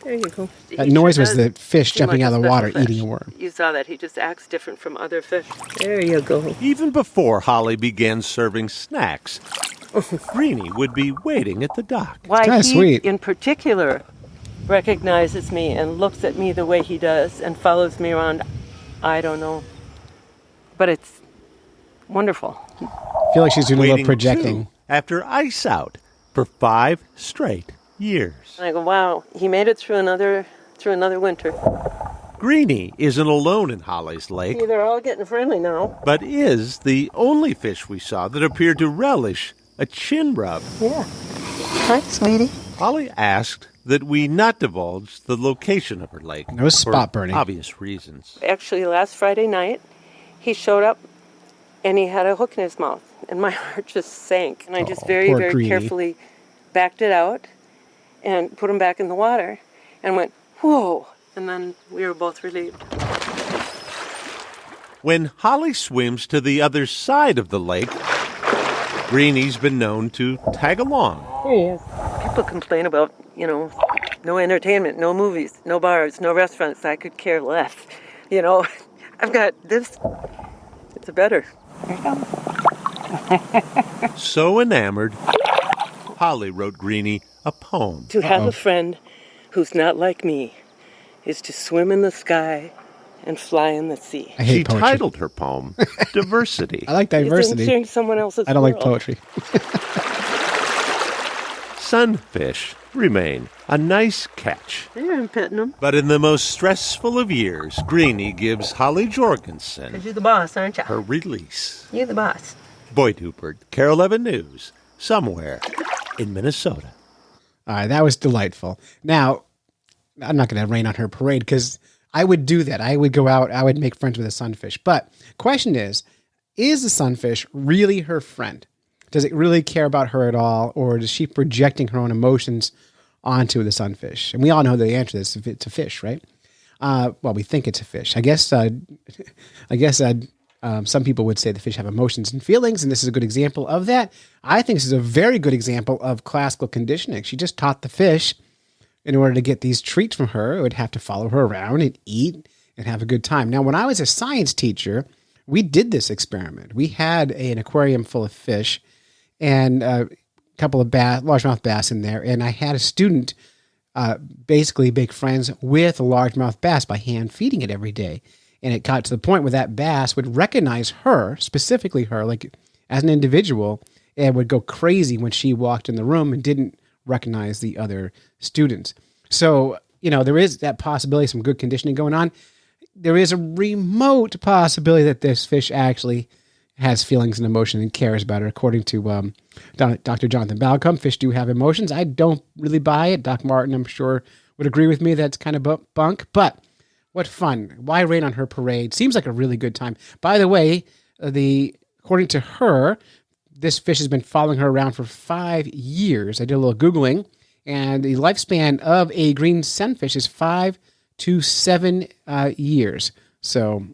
There you go. That noise was the fish jumping out of the water, eating a worm. You saw that. He just acts different from other fish. There you go. Even before Holly began serving snacks, Greenie would be waiting at the dock. Why kinda he, sweet. in particular, recognizes me and looks at me the way he does and follows me around, I don't know. But it's wonderful. I feel like she's doing a little Waiting projecting. too, after ice out for 5 straight years. And I go, wow, he made it through another winter. Greenie isn't alone in Holly's lake, See, they're all getting friendly now. but is the only fish we saw that appeared to relish a chin rub. Yeah. Hi, sweetie. Holly asked that we not divulge the location of her lake. No spot for burning. obvious reasons. Actually, last Friday night, he showed up and he had a hook in his mouth. And my heart just sank. And I just very, poor very Greenie. carefully backed it out and put him back in the water and went, whoa. And then we were both relieved. When Holly swims to the other side of the lake, Greenie's been known to tag along. Here he is. People complain about, no entertainment, no movies, no bars, no restaurants. I could care less. I've got this. It's better. Here you go. So enamored, Holly wrote Greenie a poem. To have a friend who's not like me is to swim in the sky and fly in the sea. I hate She poetry. titled her poem Diversity. I like He's diversity. entering someone else's I don't like world. poetry. Sunfish remain a nice catch. There, I'm petting him. But in the most stressful of years, Greenie gives Holly Jorgensen Because you're the boss, aren't you? her release. You're the boss. Boyd Hubert, Carol 11 News, somewhere in Minnesota. All right, that was delightful. Now, I'm not going to rain on her parade because I would do that. I would go out, I would make friends with a sunfish. But question is the sunfish really her friend? Does it really care about her at all? Or is she projecting her own emotions onto the sunfish? And we all know the answer to this. It's a fish, right? Well, we think it's a fish. I guess some people would say the fish have emotions and feelings, and this is a good example of that. I think this is a very good example of classical conditioning. She just taught the fish, in order to get these treats from her, it would have to follow her around and eat and have a good time. Now, when I was a science teacher, we did this experiment. We had an aquarium full of fish and a couple of largemouth bass in there, and I had a student basically make friends with a largemouth bass by hand feeding it every day. And it got to the point where that bass would recognize her, specifically her, like as an individual, and would go crazy when she walked in the room and didn't recognize the other students. So, there is that possibility, some good conditioning going on. There is a remote possibility that this fish actually has feelings and emotion and cares about it. According to Dr. Jonathan Balcom, fish do have emotions. I don't really buy it. Doc Martin, I'm sure, would agree with me. That's kind of bunk. But what fun. Why rain on her parade? Seems like a really good time. By the way, according to her, this fish has been following her around for 5 years. I did a little Googling, and the lifespan of a green sunfish is 5 to 7 years. So,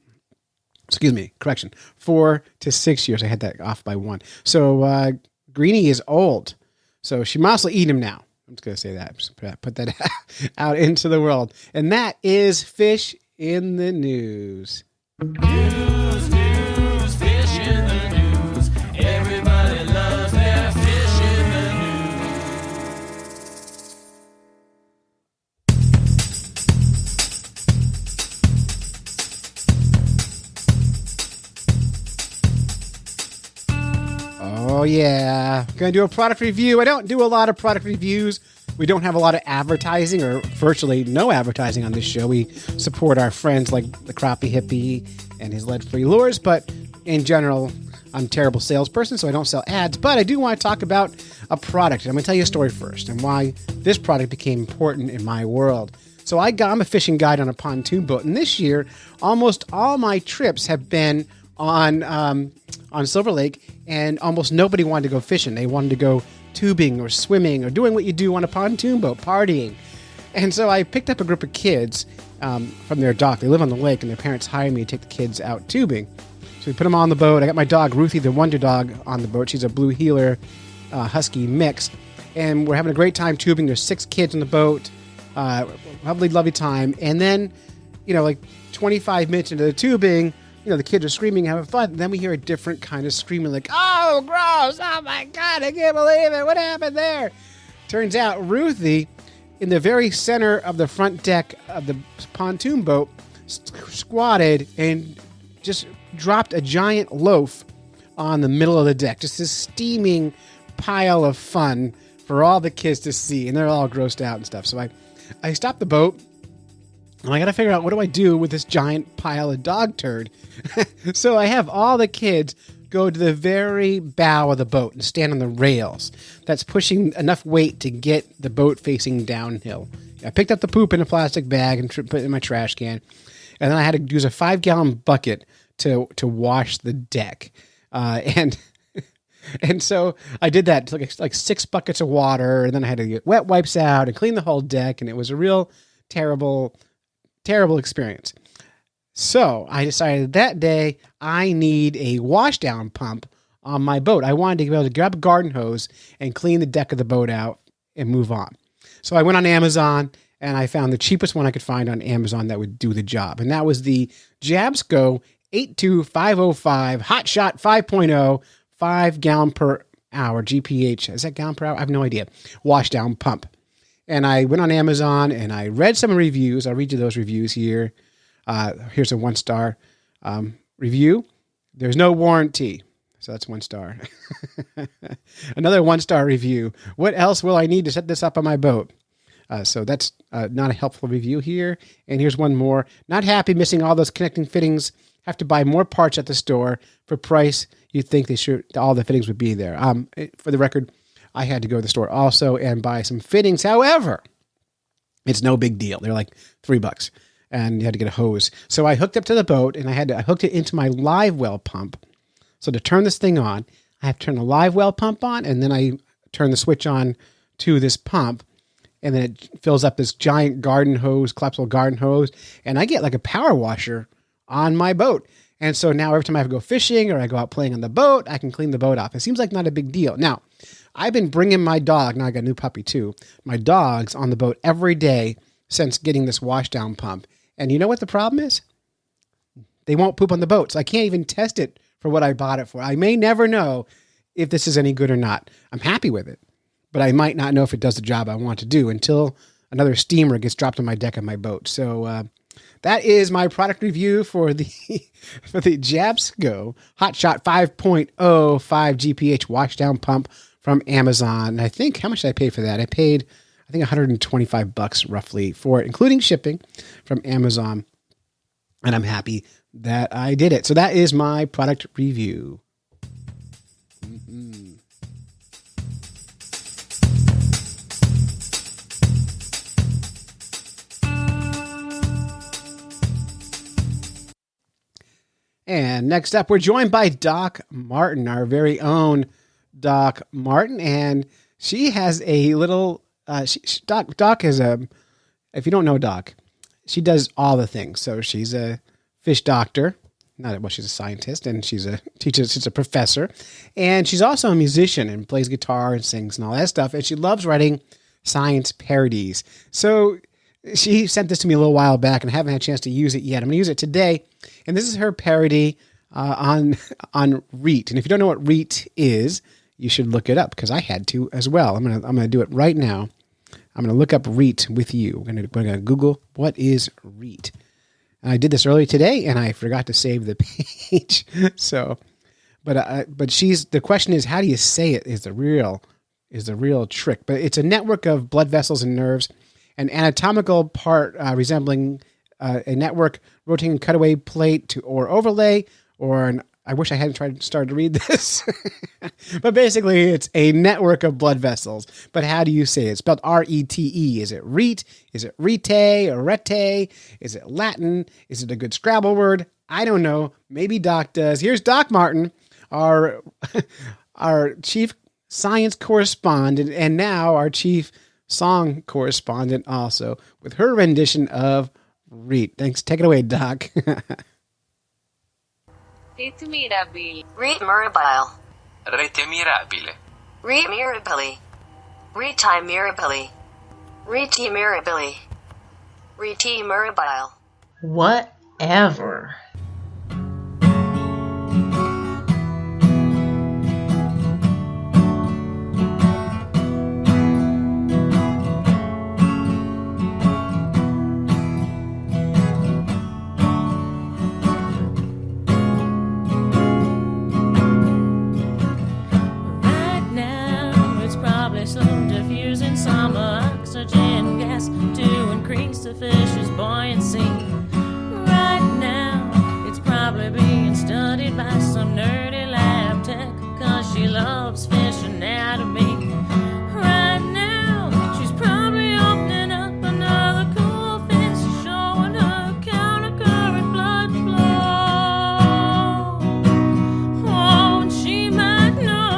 excuse me, correction, 4 to 6 years. I had that off by 1. So Greenie is old. So she must eat him now. I'm just going to say that. Just put that out into the world. And that is Fish in the News. News, fish in the news. Everybody loves their fish in the Oh, yeah. Going to do a product review. I don't do a lot of product reviews. We don't have a lot of advertising or virtually no advertising on this show. We support our friends like the Crappie Hippie and his lead-free lures, but in general, I'm a terrible salesperson, so I don't sell ads. But I do want to talk about a product. I'm going to tell you a story first and why this product became important in my world. So I'm a fishing guide on a pontoon boat, and this year, almost all my trips have been on Silver Lake, and almost nobody wanted to go fishing. They wanted to go tubing or swimming or doing what you do on a pontoon boat, partying. And so I picked up a group of kids from their dock. They live on the lake, and their parents hired me to take the kids out tubing. So we put them on the boat. I got my dog, Ruthie, the Wonder Dog, on the boat. She's a blue heeler husky mix. And we're having a great time tubing. There's 6 kids on the boat. Lovely time. And then, like 25 minutes into the tubing, the kids are screaming, having fun. And then we hear a different kind of screaming, like, oh, gross. Oh, my God. I can't believe it. What happened there? Turns out Ruthie, in the very center of the front deck of the pontoon boat, squatted and just dropped a giant loaf on the middle of the deck. Just this steaming pile of fun for all the kids to see. And they're all grossed out and stuff. So I stopped the boat. And I got to figure out, what do I do with this giant pile of dog turd? So I have all the kids go to the very bow of the boat and stand on the rails. That's pushing enough weight to get the boat facing downhill. I picked up the poop in a plastic bag and put it in my trash can. And then I had to use a 5-gallon bucket to wash the deck. And so I did that, like 6 buckets of water. And then I had to get wet wipes out and clean the whole deck. And it was a real terrible experience. So I decided that day I need a washdown pump on my boat. I wanted to be able to grab a garden hose and clean the deck of the boat out and move on. So I went on Amazon and I found the cheapest one I could find on Amazon that would do the job. And that was the Jabsco 82505 Hot Shot 5.0 5 gallon per hour GPH. Is that gallon per hour? I have no idea. Washdown pump. And I went on Amazon and I read some reviews. I'll read you those reviews here. Here's a 1-star review. There's no warranty. So that's 1 star. Another 1-star review. What else will I need to set this up on my boat? So that's not a helpful review here. And here's one more. Not happy missing all those connecting fittings. Have to buy more parts at the store for price. You'd think all the fittings would be there. For the record, I had to go to the store also and buy some fittings. However, it's no big deal. They're like $3 and you had to get a hose. So I hooked up to the boat and I hooked it into my live well pump. So to turn this thing on, I have to turn the live well pump on and then I turn the switch on to this pump and then it fills up this giant garden hose, collapsible garden hose. And I get like a power washer on my boat. And so now every time I have to go fishing or I go out playing on the boat, I can clean the boat off. It seems like not a big deal. Now, I've been bringing my dog, now I got a new puppy too, my dogs on the boat every day since getting this washdown pump. And you know what the problem is? They won't poop on the boat. So I can't even test it for what I bought it for. I may never know if this is any good or not. I'm happy with it, but I might not know if it does the job I want to do until another steamer gets dropped on my deck of my boat. So that is my product review for the Jabsco Hot Shot 5.0 5 GPH washdown pump from Amazon. And I think, how much did I pay for that? I I think $125 roughly for it, including shipping from Amazon. And I'm happy that I did it. So that is my product review. Mm-hmm. And next up, we're joined by Doc Martin, our very own Doc Martin. And she has a little, Doc is if you don't know Doc, she does all the things. So she's a fish doctor, she's a scientist, and she's a teacher, she's a professor. And she's also a musician and plays guitar and sings and all that stuff. And she loves writing science parodies. So she sent this to me a little while back, and I haven't had a chance to use it yet. I'm going to use it today. And this is her parody on RETE. And if you don't know what RETE is, you should look it up, because I had to as well. I'm gonna do it right now. I'm gonna look up RETE with you. We're gonna Google what is RETE. And I did this earlier today, and I forgot to save the page. So, but the question is, how do you say it? Is the real trick. But it's a network of blood vessels and nerves, an anatomical part resembling a network rotating cutaway plate or overlay, or I wish I hadn't started to read this. But basically, it's a network of blood vessels. But how do you say it? It's spelled R-E-T-E. Is it RETE? Is it RETE or RETE? Is it Latin? Is it a good Scrabble word? I don't know. Maybe Doc does. Here's Doc Martin, our chief science correspondent, and now our chief song correspondent also, with her rendition of RETE. Thanks. Take it away, Doc. Rete mirabile. Rete mirabile. Rete mirabile. Rete mirabile. Rete mirabile. Rete mirabile. Rete mirabile. Whatever. Some oxygen gas to increase the fish's buoyancy. Right now, it's probably being studied by some nerdy lab tech, 'cause she loves fish anatomy. Right now, she's probably opening up another cool fish, showing her counter-current blood flow. Oh, and she might know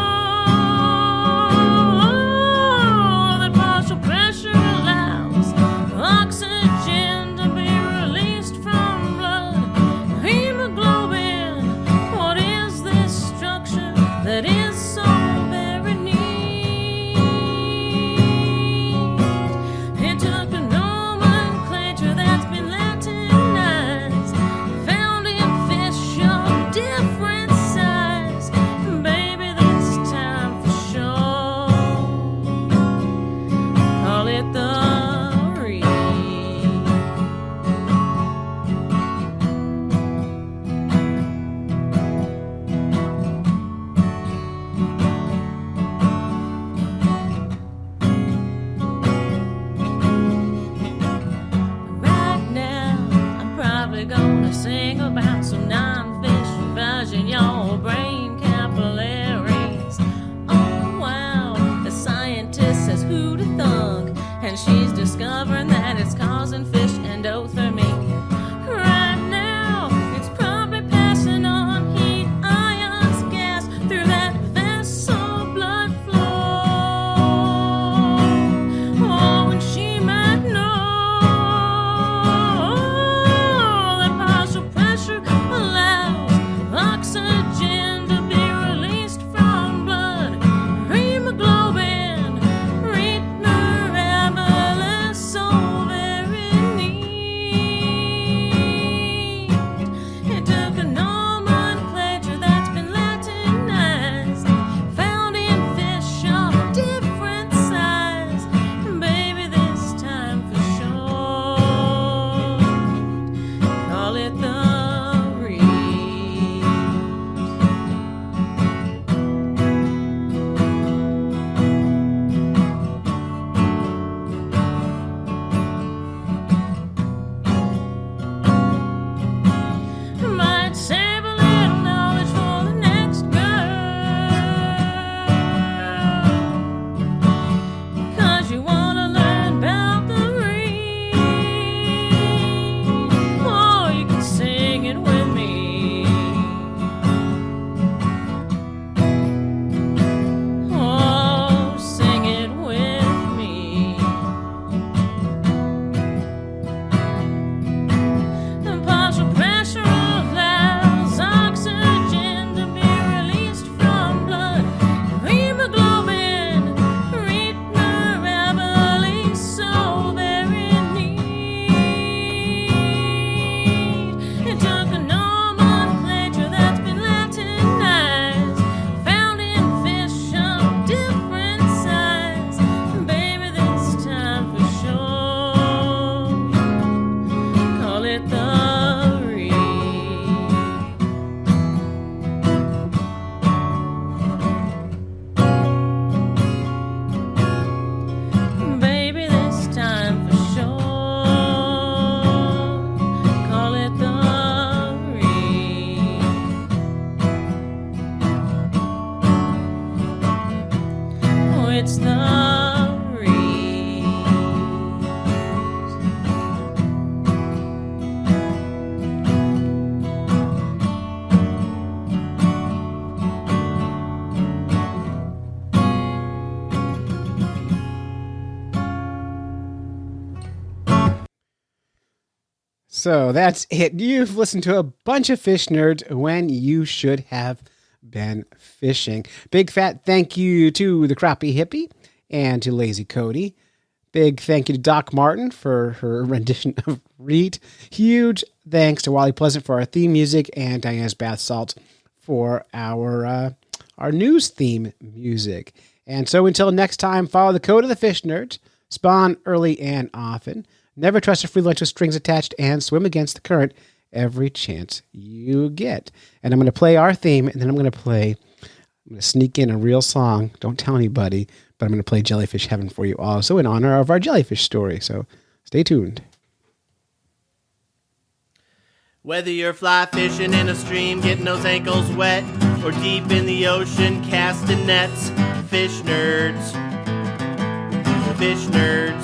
pressure allows oxygen to be released from blood. Hemoglobin, what is this structure that is so very neat? It took a nomenclature that's been Latinized, found in fish of different size. Baby, this time for sure, call it the RETE. Right now, I'm probably gonna sing about some non-fish version your brain capillaries. Oh wow, the scientist says who to thunk, and she's discovering that it's causing fish endothermy. Right now, it's probably passing on heat, ions, gas through that vessel blood flow. Oh, and she might know that partial pressure allows oxygen to be released from blood. Hemoglobin, rete mirabilis, so very neat. So that's it. You've listened to a bunch of fish nerds when you should have been fishing. Big fat thank you to the Crappie Hippie and to Lazy Cody. Big thank you to Doc Martin for her rendition of RETE. Huge thanks to Wally Pleasant for our theme music and Diana's Bath Salts for our news theme music. And so until next time, follow the code of the fish nerds, spawn early and often, never trust a free lunch with strings attached, and swim against the current every chance you get. And I'm going to play our theme, and then I'm going to sneak in a real song. Don't tell anybody, but I'm going to play Jellyfish Heaven for you also in honor of our jellyfish story. So stay tuned. Whether you're fly fishing in a stream, getting those ankles wet, or deep in the ocean casting nets, fish nerds, fish nerds,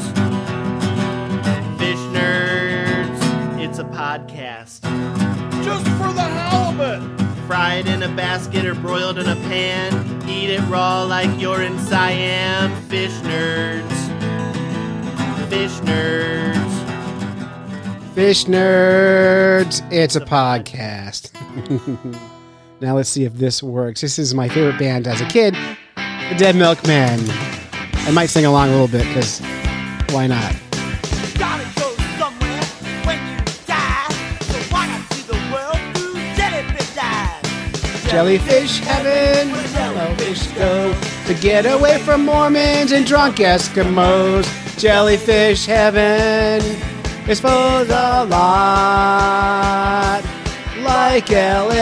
fish nerds. It's a podcast. Just for the halibut. Fried in a basket or broiled in a pan, eat it raw like you're in Siam. Fish nerds, fish nerds. Fish Nerds, it's a podcast. Now let's see if this works. This is my favorite band as a kid, the Dead Milkmen. I might sing along a little bit, because why not? Gotta go somewhere when you die, so why not see the world through jellyfish eyes? Jellyfish heaven, where jellyfish go to get away from Mormons and drunk Eskimos. Jellyfish heaven is full of a lot like LA.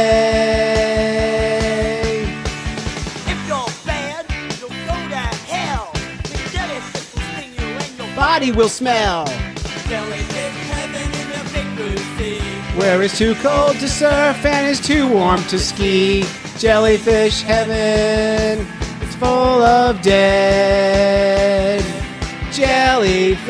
If you're bad, you'll go to hell. The jellyfish will sting you and your Body will smell. jellyfish heaven in the big blue sea. Where it's too cold to surf and it's too warm to ski. Jellyfish heaven, it's full of dead jellyfish.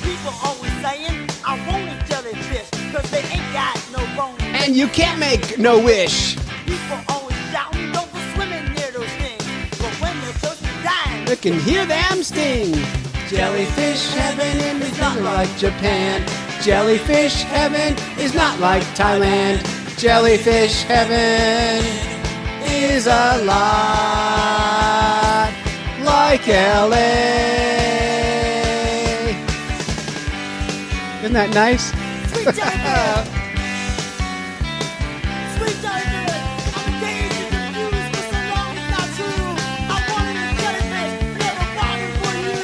People always saying, I want a jellyfish, cause they ain't got no bones. And you can't make no wish. People always shouting, don't go swimming near those things. But when they're close to dying, You can hear them sting. Jellyfish heaven is not like Japan. Jellyfish heaven is not like Thailand. Jellyfish heaven is a lot like LA. Isn't that nice? sweet jellyfish, sweet jellyfish. I'm dazed and confused for so long it's not true. I wanted a jellyfish, never bargained for you.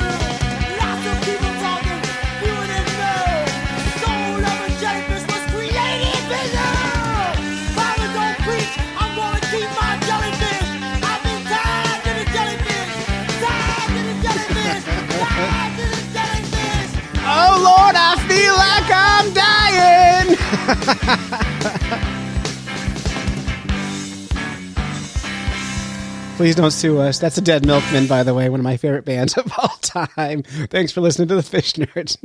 Lots of people talking, you didn't know. The soul of a jellyfish was created below. Father don't preach, I'm gonna keep my jellyfish. I've been tied to the jellyfish, tied to the jellyfish, tied to the jellyfish. Oh Lord, I feel like I'm dying. Please don't sue us. That's the Dead Milkmen, by the way, one of my favorite bands of all time. Thanks for listening to the Fish Nerds.